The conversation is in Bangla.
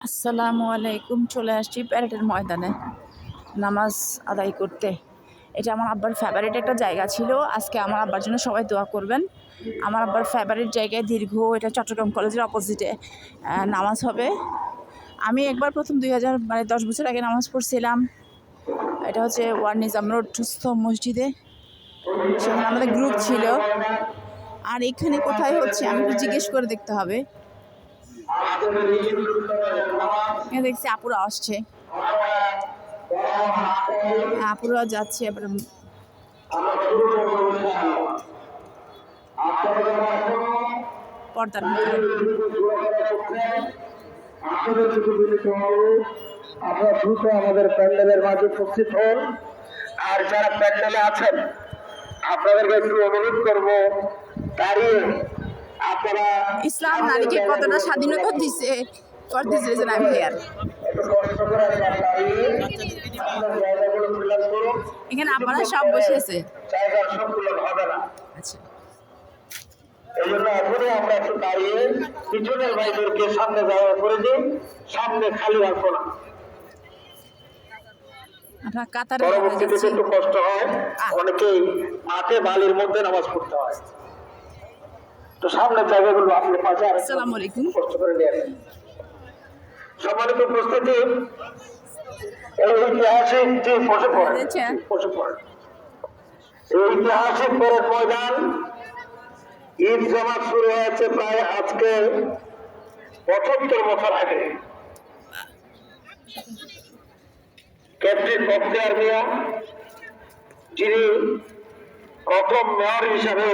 আসসালামু আলাইকুম। চলে আসছি প্যারেডের ময়দানে নামাজ আদায় করতে। এটা আমার আব্বার ফেভারিট একটা জায়গা ছিল। আজকে আমার আব্বার জন্য সবাই দোয়া করবেন। আমার আব্বার ফেভারিট জায়গায় দীর্ঘ এটা চট্টগ্রাম কলেজের অপোজিটে নামাজ হবে। আমি একবার প্রথম 10 বছর আগে নামাজ পড়ছিলাম। এটা হচ্ছে ওয়ার নিজাম রোডস্থ মসজিদে। সেখানে আমাদের গ্রুপ ছিল। আর এখানে কোথায় হচ্ছে আমি একটু জিজ্ঞেস করে দেখতে হবে। দেখছি আপুরা আসছে, আপুরা যাচ্ছে। এবার পর্দার ভিতরে আপনারা দ্রুত আমাদের প্যান্ডেলের মাঝে উপস্থিত হন। আর যারা প্যান্ডেলে আছেন আপনাদেরকে একটু অনুরোধ করবো দাঁড়িয়ে আপনারা ইসলাম নারীকে কতটা স্বাধীনতা দিছে for this reason I am here. একটু কষ্ট করে দাঁড়িয়ে আপনার জায়গাগুলো ফিল আপ করুন। এখানে আপনারা সব বসেছে। জায়গা সবগুলো হবে না। আচ্ছা, এই জন্য এখনই আমরা একটু দাঁড়িয়ে পিছনের ভাইদেরকে সামনে জায়গা করে দিই, সামনে খালি রাখবো না। আপনার কাতারে পরবর্তীতে একটু কষ্ট হয়, অনেকেই মাঠে বালির মধ্যে নামাজ পড়তে হয়। তো সামনের জায়গাগুলো আপনি পাশে আর আসসালামু আলাইকুম। কষ্ট করে নিয়ে আসেন। সম্মানিত উপস্থিতি, এই ঐতিহাসিক যে বসে পড়ে এই ঐতিহাসিক পরের ময়দান ঈদ জামাত শুরু হয়েছে প্রায় আজকে ৭৫ বছর আগে। ক্যাপ্টেন বখতিয়ার মিয়া, যিনি প্রথম মেয়র হিসাবে